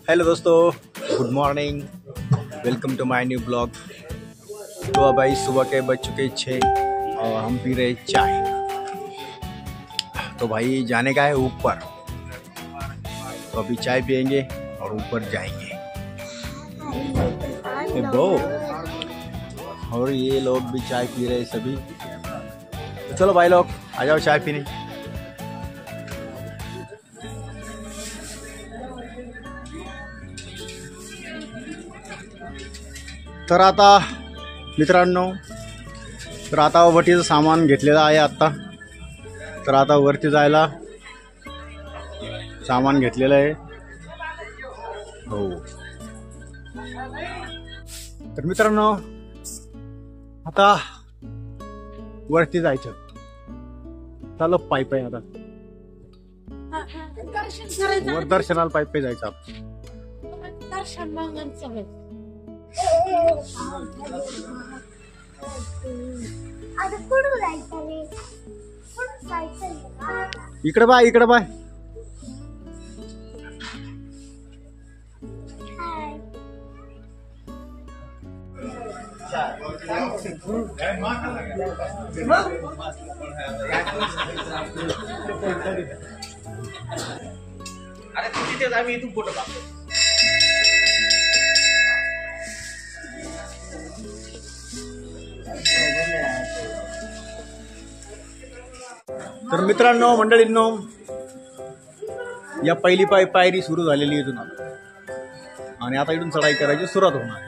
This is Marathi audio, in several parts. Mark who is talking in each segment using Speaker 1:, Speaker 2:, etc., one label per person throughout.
Speaker 1: हेलो दोस्तों, good morning, welcome to my new blog. तो अब भाई सुबह के बज चुके 6 और हम पी रहे चाय। तो भाई जाने का है ऊपर, तो अभी चाय पियेंगे और ऊपर जाएंगे। बो और ये लोग भी चाय पी रहे सभी। तो चलो भाई लोग आ जाओ चाय पीने। तर आता मित्रांनो, तर आता वटीचं सामान घेतलेलं आहे आत्ता। तर आता वरती जायला सामान घेतलेलं आहे। हो तर मित्रांनो, आता वरती जायचं। चालो पायी पायी आता वर दर्शनाला पायी पायी जायचं आपण। इकडे बाय, इकडे बाय।
Speaker 2: अरे तिथेच आम्ही इथून फोटो काढतो।
Speaker 1: तर मित्रांनो, मंडळींनो, या पहिली पायरी सुरू झालेली इथून आणि आता इथून चढाई करायची सुरुवात होणार।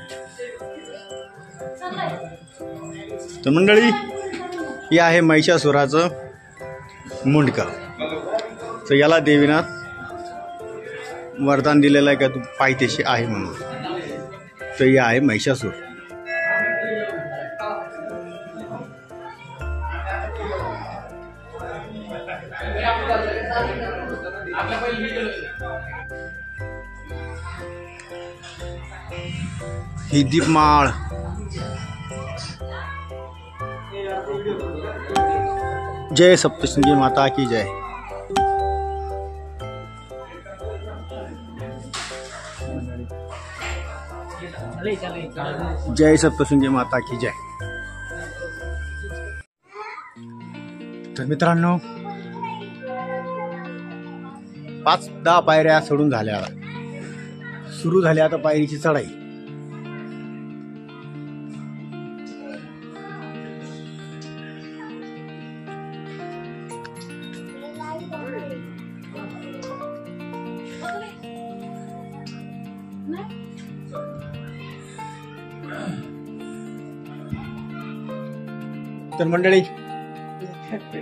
Speaker 1: तर मंडळी, हे आहे महिषासुराचं मुंडकं। तर याला देवीनाथ वरदान दिलेलं आहे का तू पायथ्याशी आहे म्हणून। तर हे आहे महिषासूर। ही दीपमाळ, जय सप्तशृंगी माता की जय। जय सप्तशृंगी माता की जय। तर मित्रांनो, 5-10 पायऱ्या सोडून झाल्या, सुरू झाल्या आता पायरीची चढाई। तर मंडळी,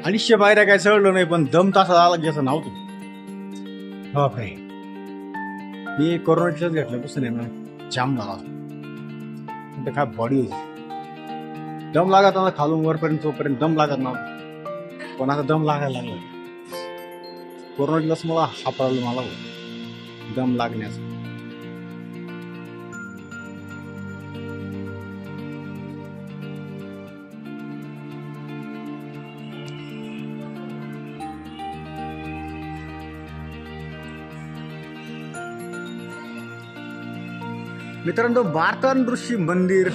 Speaker 1: 250 पायऱ्या काय चढलो नाही, पण दम तासा आला घ्यायचं नव्हतं। हो काय, मी कोरोनाच्याच घेतल्यापासून आहे ना जाम झाला। काय बॉडी होती, दम लागत नव्हता खालून वरपर्यंत, तोपर्यंत दम लागत नव्हता, पण आता दम लागायला लागला। कोरोनाच्याच मला हा प्रॉब्लेम आला, दम लागण्याचा। मित्रांनो, बार्तन ऋषी मंदिर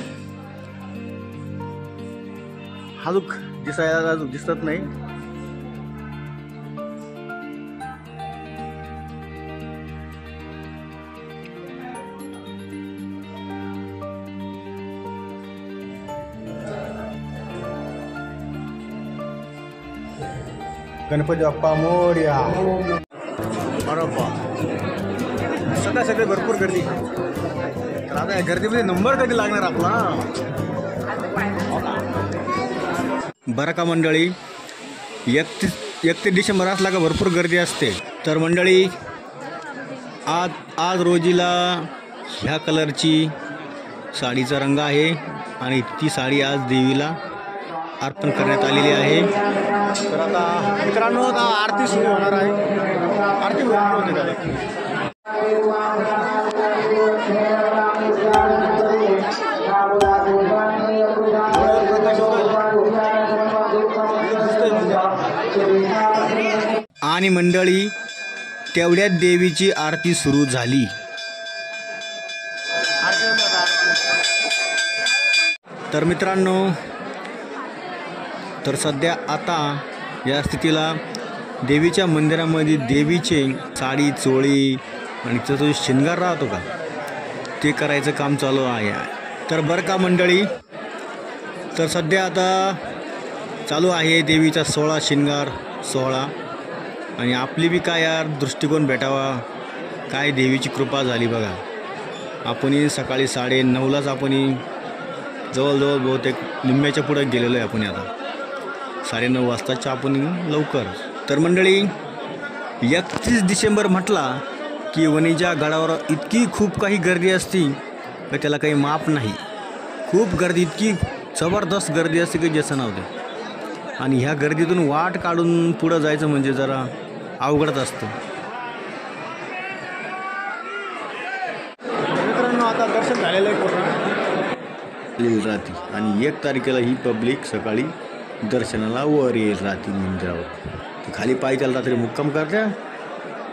Speaker 1: हालूक दिसायला दिसत नाही। गणपती बाप्पा मोरया। बरोबर सगळे भरपूर गर्दी। तर आता या गर्दीमध्ये नंबर कधी लागणार आपला? बरं का मंडळी, 31 डिसेंबर असला का भरपूर गर्दी असते। तर मंडळी, आज रोजीला ह्या कलरची साडीचा रंग आहे आणि ती साडी आज देवीला अर्पण करण्यात आलेली आहे। तर आता मित्रांनो, आता आरती सुरू होणार आहे। आरती होते त्याला। आणि मंडळी, तेवढ्यात देवीची आरती सुरू झाली। तर मित्रांनो, तर सध्या आता या स्थितीला देवीच्या मंदिरामध्ये देवीचे साडी चोळी आणि त्याचा जो शिंगार राहतो का ते करायचं काम चालू आहे. तर बरं का मंडळी, तर सध्या आता चालू आहे देवीचा 16 शिंगार सोहळा. आणि आपली बी काय यार दृष्टिकोन भेटावा, काय देवीची कृपा झाली बघा. आपण सकाळी 9:30लाच आपण जवळजवळ बहुतेक निम्म्याच्या पुढे गेलेलो आहे. आपण आता 9:30 वाजताच्या आपण लवकर. तर मंडळी, 31 डिसेंबर म्हटला की वणीच्या गडावर इतकी खूप काही गर्दी असती की त्याला काही माप नाही. खूप गर्दी, इतकी जबरदस्त गर्दी असते की जसं नव्हते. आणि ह्या गर्दीतून वाट काढून पुढं जायचं म्हणजे जरा अवघडच असतं. मित्रांनो, आता दर्शन झालेलं आहे पूर्ण राहते आणि 1 तारखेला ही पब्लिक सकाळी दर्शनाला वर येईल राहते मंदिरावर. खाली पायी त्याला रात्री मुक्काम करत्या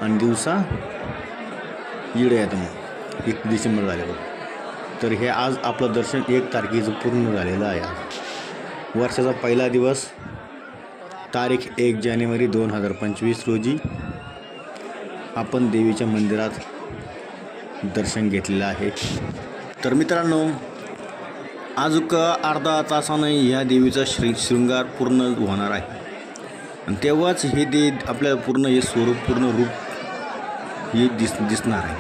Speaker 1: आणि दिवसा इडे येतं. मग 1 डिसेंबर झाल्यावर. तर हे आज आपलं दर्शन 1 तारखेचं पूर्ण झालेलं आहे. वर्षाचा पहिला दिवस तारीख 1 जानेवारी 2025 रोजी आपण देवीच्या मंदिरात दर्शन घेतलेलं आहे. तर मित्रांनो, अजून अर्धा तासाने ह्या देवीचा शृंगार पूर्ण होणार आहे आणि तेव्हाच हे आपल्याला पूर्ण हे स्वरूप, पूर्ण रूप हे दिसणार आहे.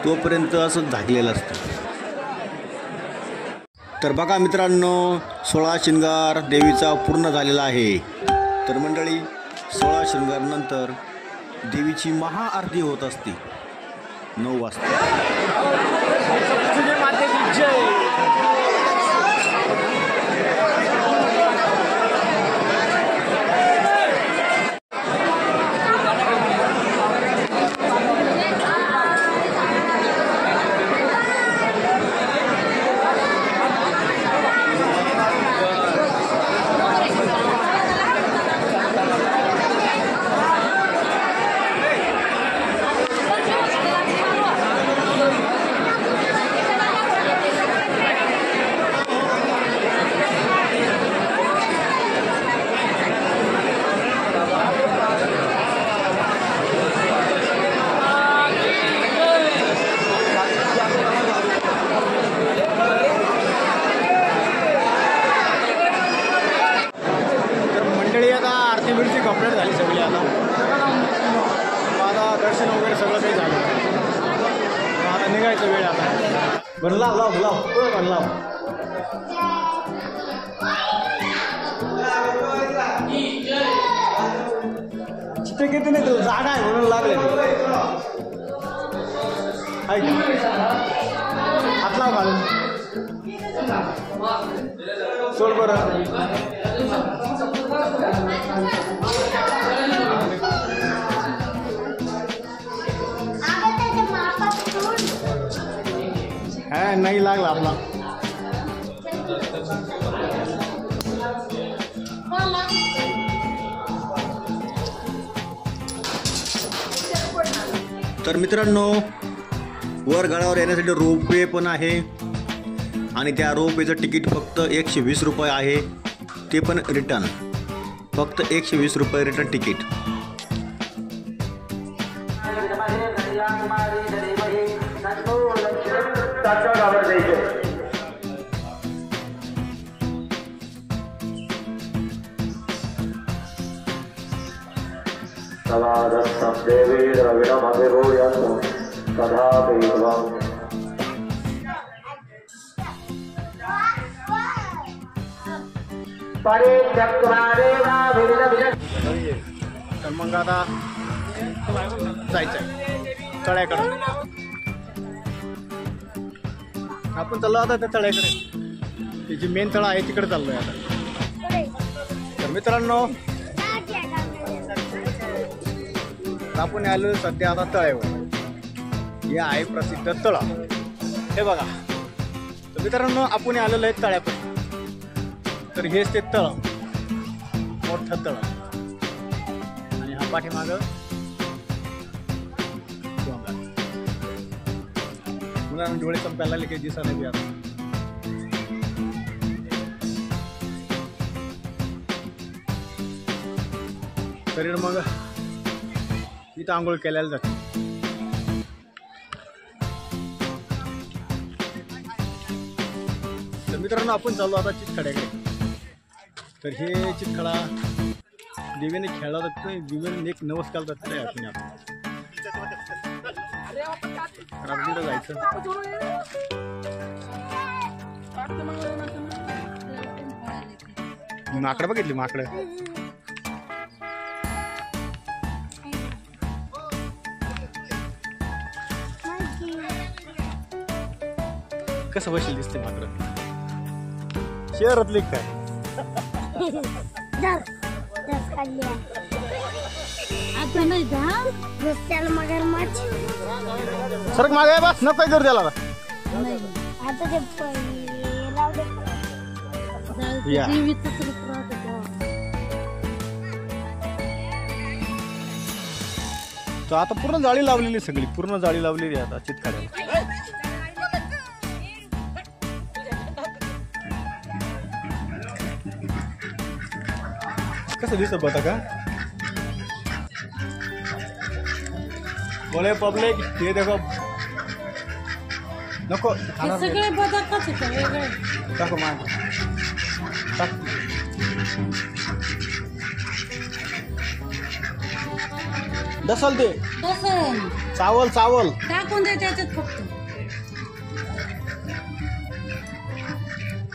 Speaker 1: तोपर्यंत असं झाकलेलं असतं. तर बघा मित्रांनो, 16 शिंगार देवीचा पूर्ण झालेला आहे. तर मंडळी, 16 शिंगारनंतर देवीची महाआरती होत असते 9 वाजता. कंप्लीट झाली सगळी. आता दर्शन वगैरे सगळं काही झालं. आता निघायचं वेळ आता. बरं लाव पण लाव. चित्र किती नाही, तुला जागा आहे म्हणून लागले. हात लाव घालून सोड बरं. हा नाही लागला आपला. तर मित्रांनो, वर गडावर येण्यासाठी रोपवे पण आहे आणि त्या रोपवेचं तिकीट फक्त 120 रुपये आहे. ते पण रिटर्न, फक्त 120 रुपये रिटर्न तिकीट.
Speaker 3: देवी द्रविणमभिभूयस्तु तथा देवम्.
Speaker 1: तर मग आता जायचं तळ्याकडे. आपण चाललो आता त्या तळ्याकडे. ती जी मेन तळा आहे तिकडे चाललोय आता. तर मित्रांनो, आपण आलो सध्या आता तळ्यावर. हे आहे प्रसिद्ध तळा. हे बघा. तर मित्रांनो, आपण आलेलो आहे तळ्याकडे. तर हेच ते तळ, मोठं तळ. आणि हा पाठीमागं मुलांना डोळे संपायला लागले, काही दिसत नाही आता. तरी मग इथं आंघोळ केलेला जाते. तर मित्रांनो आपण चाललो आता चितखड्याकडे. तर हे चितखडा दिव्याने खेळला जात नाही, दिव्याने एक नवस केला जात नाही. आपण तिथं जायचं. माकडं बघितली माकडं. कसं बसेल दिसते माकडं. शहरातले काय सरक मागे बस नको काय करू त्याला. या तर आता पूर्ण जाळी लावलेली, सगळी पूर्ण जाळी लावलेली आहे आता चितखड्याला. कसं दिसत बता का बोले पब्लिक. हे देखो नको
Speaker 4: सगळे पदार्थच वेगळे
Speaker 1: टाको माग टाक. दसल ते चावल चावल
Speaker 4: टाकून दे त्याच्यात फक्त.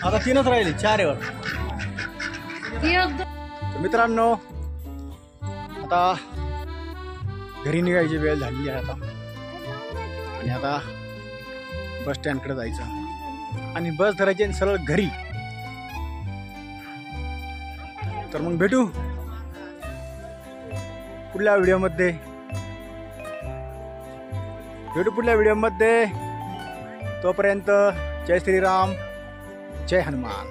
Speaker 1: आता 3च राहिले, 4 आहे. मित्रांनो आता घरी निघायची वेळ झालेली आहे आता. आणि आता बस स्टँडकडे जायचं आणि बस धरायची आणि सरळ घरी. तर मग भेटू पुढल्या व्हिडिओमध्ये. तोपर्यंत जय श्रीराम, जय हनुमान.